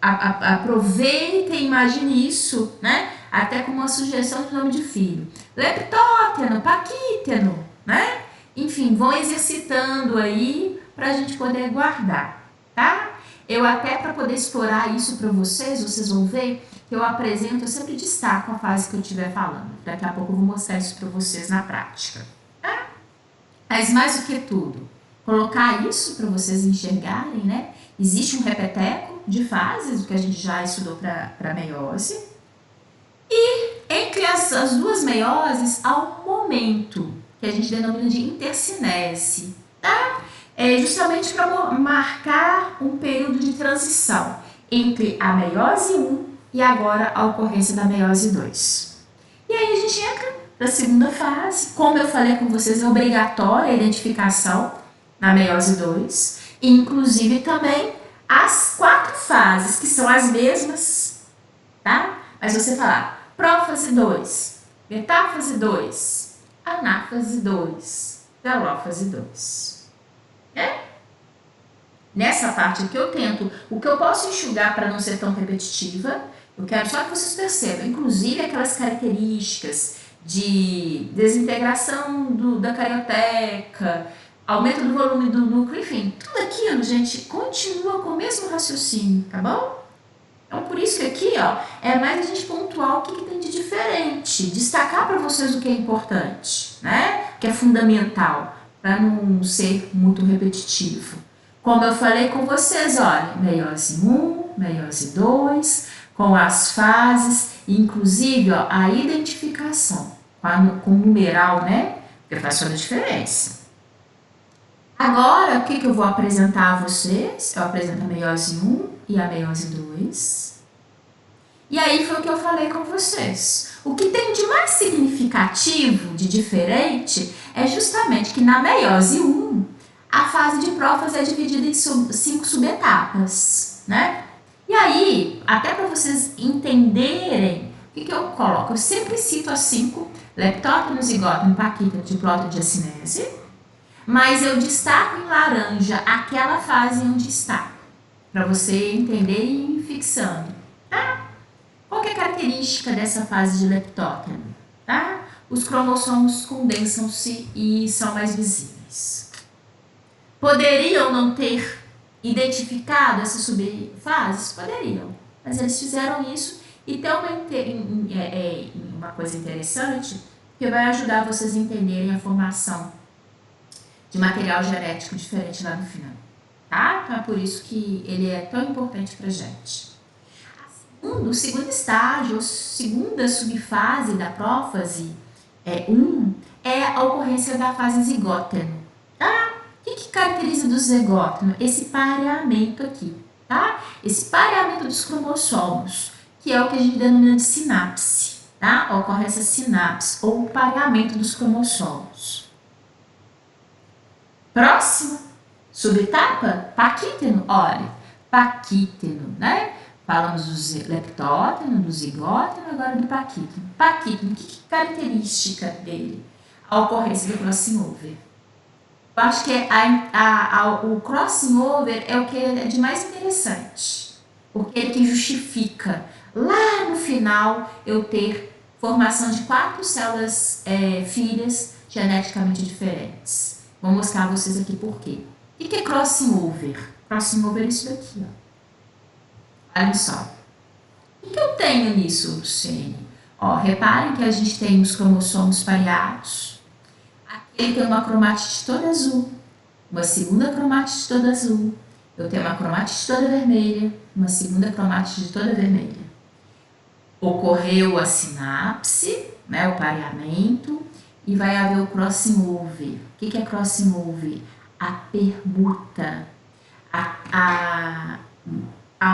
aproveitem, imagine isso, né? Até como uma sugestão de nome de filho. Leptóteno, paquíteno, né? Enfim, vão exercitando aí pra gente poder guardar, tá? Eu até para poder explorar isso para vocês vão ver que eu apresento, eu sempre destaco a fase que eu estiver falando. Daqui a pouco eu vou mostrar isso para vocês na prática, tá? Mas mais do que tudo, colocar isso para vocês enxergarem, né? Existe um repeteco de fases, o que a gente já estudou para meiose. E entre as 2 meioses, há um momento que a gente denomina de intercinese, tá? Justamente para marcar um período de transição entre a meiose 1 e agora a ocorrência da meiose 2. E aí a gente entra para a segunda fase. Como eu falei com vocês, é obrigatória a identificação na meiose 2, e inclusive também as 4 fases, que são as mesmas, tá? Mas você falar prófase 2, metáfase 2, anáfase 2, telófase 2. Nessa parte aqui eu tento, o que eu posso enxugar para não ser tão repetitiva, eu quero só que vocês percebam, inclusive aquelas características de desintegração da carioteca, aumento do volume do núcleo, enfim, tudo aquilo, gente, continua com o mesmo raciocínio, tá bom? Então, por isso que aqui, ó, é mais a gente pontuar o que tem de diferente, destacar para vocês o que é importante, né? Que é fundamental, para não ser muito repetitivo. Como eu falei com vocês, olha, meiose 1, meiose 2, com as fases, inclusive, ó, a identificação com numeral, né? Porque faz toda a diferença. Agora, o que eu vou apresentar a vocês? Eu apresento a meiose 1 e a meiose 2. E aí foi o que eu falei com vocês. O que tem de mais significativo, de diferente, é justamente que na meiose 1, a fase de prófase é dividida em 5 subetapas, né? E aí, até para vocês entenderem o que eu coloco, eu sempre cito as 5, leptóteno, zigóteno, paquítono, diplóteno, diacinese, mas eu destaco em laranja aquela fase onde está, para você entender e ir fixando, tá? Qual que é a característica dessa fase de leptóteno, tá? Os cromossomos condensam-se e são mais visíveis. Poderiam não ter identificado essas subfases? Poderiam, mas eles fizeram isso e tem uma coisa interessante que vai ajudar vocês a entenderem a formação de material genético diferente lá no final, tá? Então é por isso que ele é tão importante pra gente. O segundo estágio, a segunda subfase da prófase 1 é a ocorrência da fase zigóteno, tá? O que caracteriza do zigóteno? Esse pareamento aqui, tá? Esse pareamento dos cromossomos, que é o que a gente denomina de sinapse, tá? Ocorre essa sinapse, ou pareamento dos cromossomos. Próxima subetapa, paquíteno. Olha, paquíteno, né? Falamos do leptóteno, do zigóteno, agora do paquíteno. Paquíteno, que característica dele? A ocorrência do crossing over. Eu acho que o crossing over é o que é de mais interessante, porque ele que justifica lá no final eu ter formação de 4 células filhas geneticamente diferentes. Vou mostrar a vocês aqui por quê. O que é crossing over? Crossing over é isso daqui, ó. Olha só. O que eu tenho nisso, Luciene? Ó, reparem que a gente tem os cromossomos pareados. Aquele tem uma cromatite toda azul, uma segunda cromatite toda azul. Eu tenho uma cromatite toda vermelha, uma segunda cromatite toda vermelha. Ocorreu a sinapse, né, o pareamento, e vai haver o crossing over. O que é crossing over? A permuta, a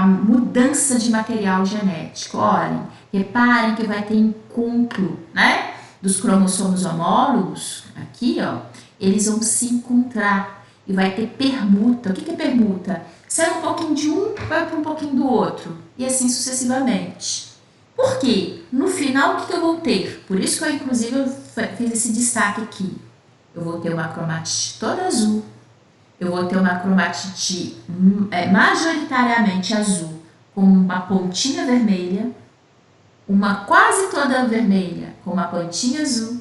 mudança de material genético. Olhem, reparem que vai ter encontro, né, dos cromossomos homólogos, aqui, ó, eles vão se encontrar e vai ter permuta. O que é permuta? Sai um pouquinho de um, vai para um pouquinho do outro, e assim sucessivamente. Por quê? No final, o que eu vou ter? Por isso que eu, inclusive, eu fiz esse destaque aqui. Eu vou ter uma cromatite toda azul, eu vou ter uma cromatite majoritariamente azul, com uma pontinha vermelha, uma quase toda vermelha, com uma pontinha azul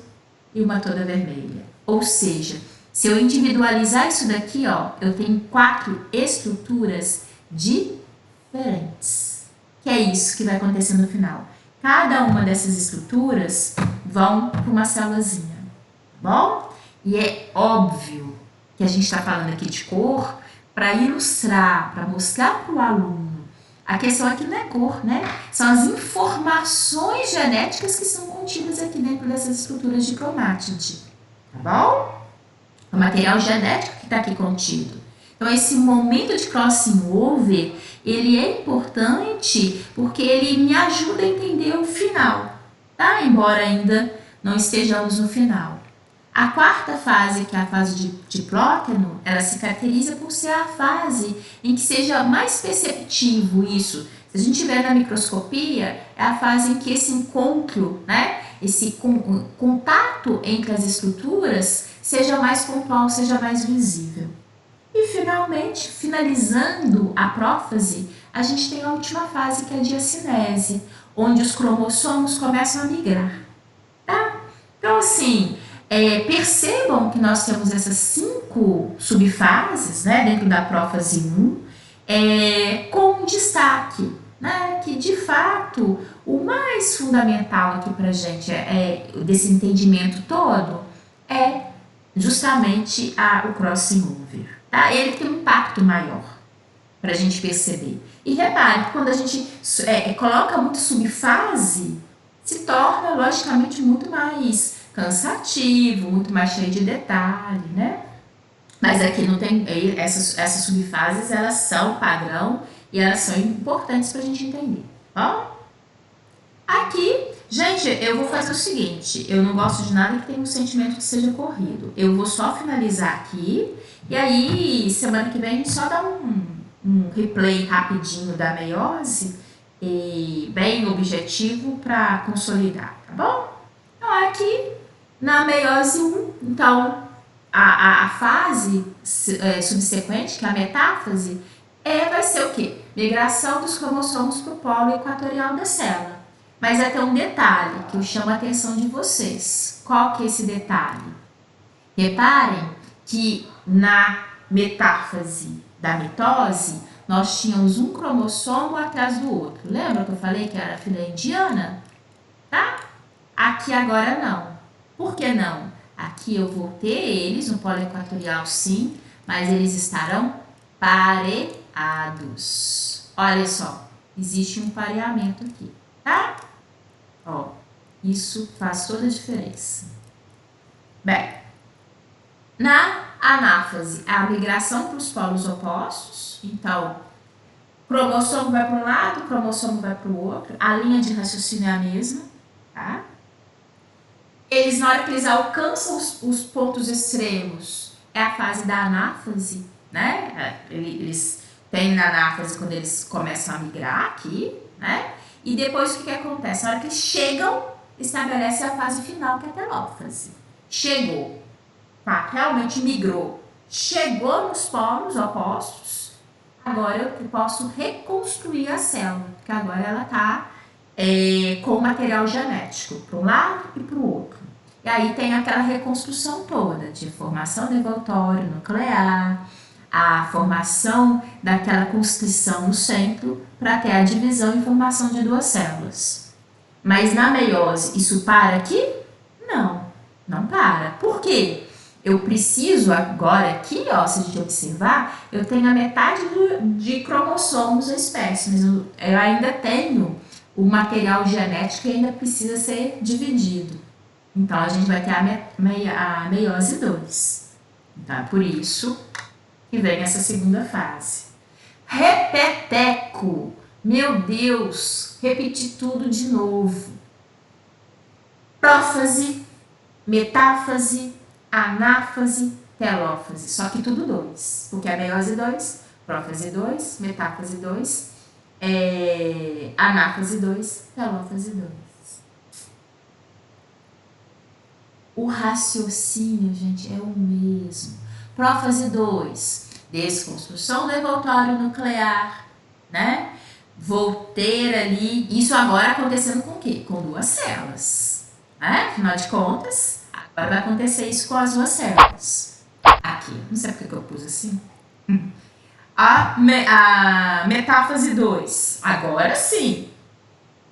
e uma toda vermelha. Ou seja, se eu individualizar isso daqui, ó, eu tenho 4 estruturas diferentes. Que é isso que vai acontecer no final. Cada uma dessas estruturas vão para uma célulazinha, tá bom? E é óbvio que a gente está falando aqui de cor para ilustrar, para mostrar para o aluno. A questão aqui não é cor, né? São as informações genéticas que são contidas aqui dentro dessas estruturas de cromátide, tá bom? O material genético que está aqui contido. Então, Então, esse momento de crossing over, ele é importante porque ele me ajuda a entender o final, tá? Embora ainda não estejamos no final. A quarta fase, que é a fase de diplóqueno, ela se caracteriza por ser a fase em que seja mais perceptivo isso. Se a gente tiver na microscopia, é a fase em que esse encontro, né, esse contato entre as estruturas seja mais pontual, seja mais visível. E finalmente, finalizando a prófase, a gente tem a última fase, que é a diacinese, onde os cromossomos começam a migrar, tá? Então, assim, percebam que nós temos essas 5 subfases, né, dentro da prófase 1, com um destaque, né, que de fato o mais fundamental aqui pra gente desse entendimento todo é justamente o crossing over, tá? Ele tem um impacto maior pra gente perceber. E repare que quando a gente coloca muito subfase, se torna logicamente muito mais cansativo, muito mais cheio de detalhe, né? Mas aqui não tem, essas subfases, elas são padrão e elas são importantes pra gente entender, ó? Aqui, gente, eu vou fazer o seguinte, eu não gosto de nada que tenha um sentimento que seja corrido. Eu vou só finalizar aqui e aí semana que vem a gente só dá um replay rapidinho da meiose e bem objetivo para consolidar, tá bom? Então aqui na meiose 1, então a fase subsequente, que é a metáfase, vai ser o quê? Migração dos cromossomos para o polo equatorial da célula. Mas tem um detalhe que eu chamo a atenção de vocês. Qual que é esse detalhe? Reparem que na metáfase da mitose, nós tínhamos um cromossomo atrás do outro. Lembra que eu falei que era filha indiana? Tá? Aqui agora não. Por que não? Aqui eu vou ter eles no polo equatorial, sim, mas eles estarão pareados. Olha só, existe um pareamento aqui, tá? Ó, isso faz toda a diferença. Bem, na anáfase, a migração para os polos opostos, então, cromossomo vai para um lado, cromossomo vai para o outro, a linha de raciocínio é a mesma, tá? Eles, na hora que eles alcançam os pontos extremos, é a fase da anáfase, né? Eles têm na anáfase quando eles começam a migrar aqui, né? E depois o que acontece? Na hora que eles chegam, estabelece a fase final, que é a telófase. Chegou, tá? Realmente migrou. Chegou nos polos opostos, agora eu posso reconstruir a célula, porque agora ela está com material genético para um lado e para o outro. E aí tem aquela reconstrução toda de formação do envoltório nuclear, a formação daquela constrição no centro para ter a divisão e formação de 2 células. Mas na meiose, isso para aqui? Não, não para. Por quê? Eu preciso agora aqui, ó, se a gente observar, eu tenho a metade de cromossomos da espécie, mas eu ainda tenho o material genético que ainda precisa ser dividido. Então, a gente vai ter a meiose 2. Então, é por isso que vem essa segunda fase. Repeteco! Meu Deus! Repetir tudo de novo. Prófase, metáfase, anáfase, telófase. Só que tudo 2. Porque a meiose 2, prófase 2, metáfase 2, anáfase 2, telófase 2. O raciocínio, gente, é o mesmo. Prófase 2, desconstrução do envoltório nuclear, né? Vou ter ali, isso agora acontecendo com o quê? Com 2 células, né? Afinal de contas, agora vai acontecer isso com as 2 células. Aqui, não sei porque que eu pus assim. A metáfase 2, agora sim.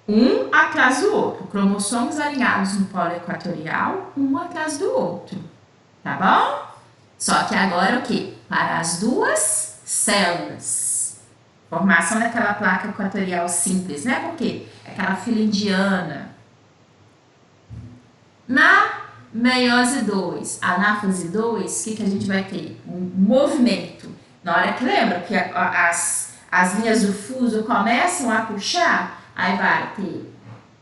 Um atrás do outro, cromossomos alinhados no polo equatorial, um atrás do outro, tá bom? Só que agora o quê? Para as 2 células. Formação daquela placa equatorial simples, né? Por quê? Aquela fila indiana. Na meiose 2, anáfase 2, o que a gente vai ter? Um movimento Na hora que lembra que as linhas do fuso começam a puxar, aí vai ter,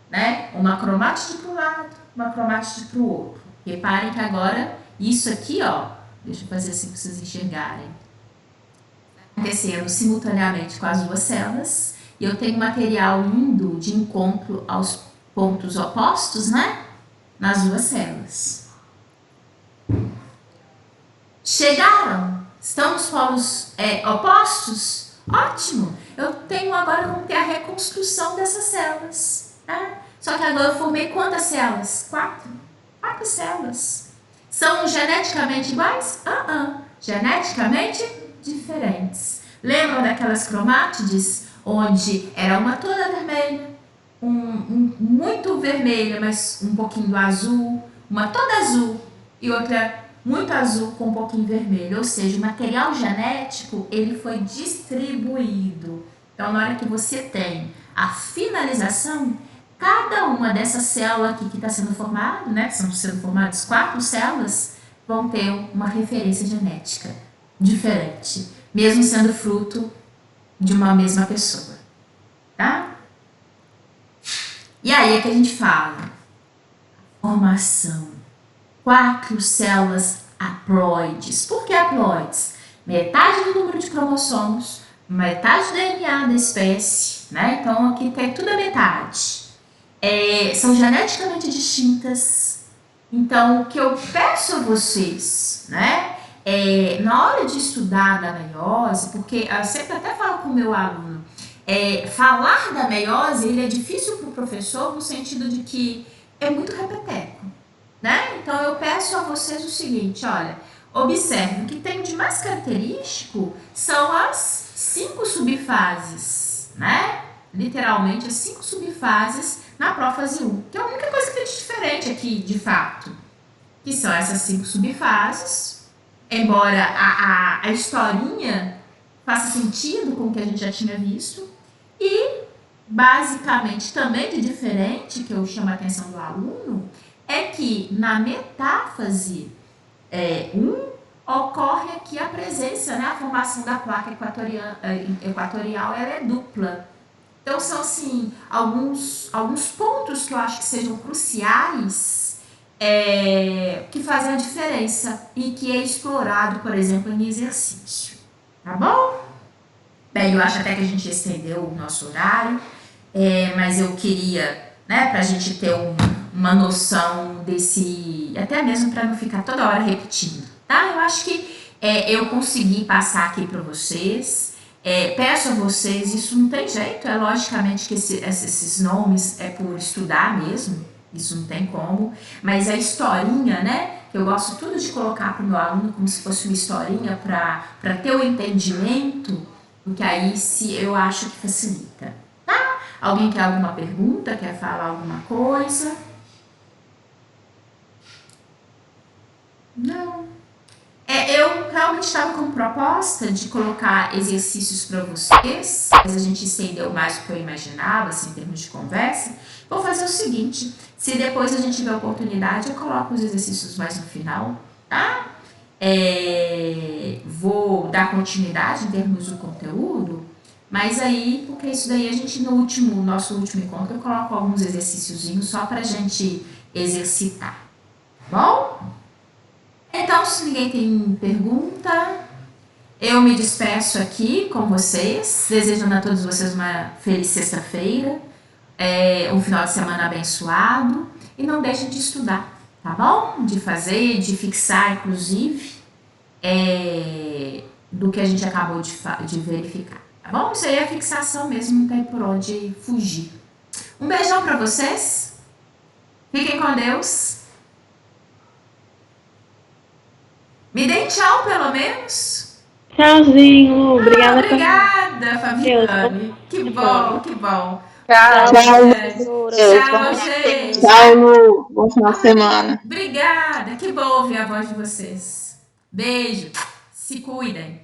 né, uma cromatide para um lado, uma cromatide para o outro. Reparem que agora, isso aqui, ó, deixa eu fazer assim para vocês enxergarem, acontecendo simultaneamente com as duas células, e eu tenho material indo de encontro aos pontos opostos, né, nas duas células. Chegaram? Estão nos polos opostos? Ótimo! Eu tenho agora como ter a reconstrução dessas células. Né? Só que agora eu formei quantas células? 4. 4 células. São geneticamente iguais? Geneticamente diferentes. Lembram daquelas cromátides onde era uma toda vermelha, muito vermelha, mas um pouquinho azul, uma toda azul e outra muito azul com um pouquinho vermelho, ou seja, o material genético ele foi distribuído. Então, na hora que você tem a finalização, cada uma dessas células aqui que está sendo formada, né, são sendo formadas 4 células, vão ter uma referência genética diferente, mesmo sendo fruto de uma mesma pessoa, tá? E aí é que a gente fala, formação. 4 células haploides. Por que haploides? Metade do número de cromossomos, metade do DNA da espécie, né? Então aqui tem tudo a metade. São geneticamente distintas. Então o que eu peço a vocês, né? Na hora de estudar da meiose, porque eu sempre até falo com o meu aluno, falar da meiose ele é difícil para o professor no sentido de que é muito repeteco. Né? Então eu peço a vocês o seguinte, olha, observe, o que tem de mais característico são as 5 subfases, né? Literalmente as 5 subfases na prófase 1, que é a única coisa que tem de diferente aqui, de fato, que são essas 5 subfases, embora a historinha faça sentido com o que a gente já tinha visto, e basicamente também de diferente, que eu chamo a atenção do aluno, é que na metáfase 1 ocorre aqui a presença, né, a formação da placa equatorial ela é dupla. Então são assim, alguns pontos que eu acho que sejam cruciais que fazem a diferença e que é explorado, por exemplo, em exercício. Tá bom? Bem, eu acho até que a gente estendeu o nosso horário, mas eu queria, né, para a gente ter uma noção desse, até mesmo para não ficar toda hora repetindo, tá? Eu acho que eu consegui passar aqui para vocês. Peço a vocês, isso não tem jeito, logicamente que esses nomes é por estudar mesmo, isso não tem como, mas a historinha, né, que eu gosto tudo de colocar para o meu aluno como se fosse uma historinha para ter o entendimento, porque aí eu acho que facilita, tá? Alguém quer alguma pergunta, quer falar alguma coisa? Não. Eu realmente estava com proposta de colocar exercícios para vocês, mas a gente estendeu mais do que eu imaginava, assim, em termos de conversa. Vou fazer o seguinte, se depois a gente tiver oportunidade, eu coloco os exercícios mais no final, tá? Vou dar continuidade em termos do conteúdo, mas aí, porque isso daí a gente no nosso último encontro, eu coloco alguns exercíciozinhos só para a gente exercitar, tá bom? Então, se ninguém tem pergunta, eu me despeço aqui com vocês, desejando a todos vocês uma feliz sexta-feira, um final de semana abençoado, e não deixem de estudar, tá bom? De fazer, de fixar, inclusive, do que a gente acabou de verificar, tá bom? Isso aí é a fixação mesmo, não tem por onde fugir. Um beijão pra vocês, fiquem com Deus. Me deem tchau, pelo menos. Tchauzinho, Lu. Obrigada. Obrigada, Fabiane. Que bom, que bom. Tchau. Tchau, gente. Tchau, Lu. Bom final de semana. Obrigada. Que bom ouvir a voz de vocês. Beijo. Se cuidem.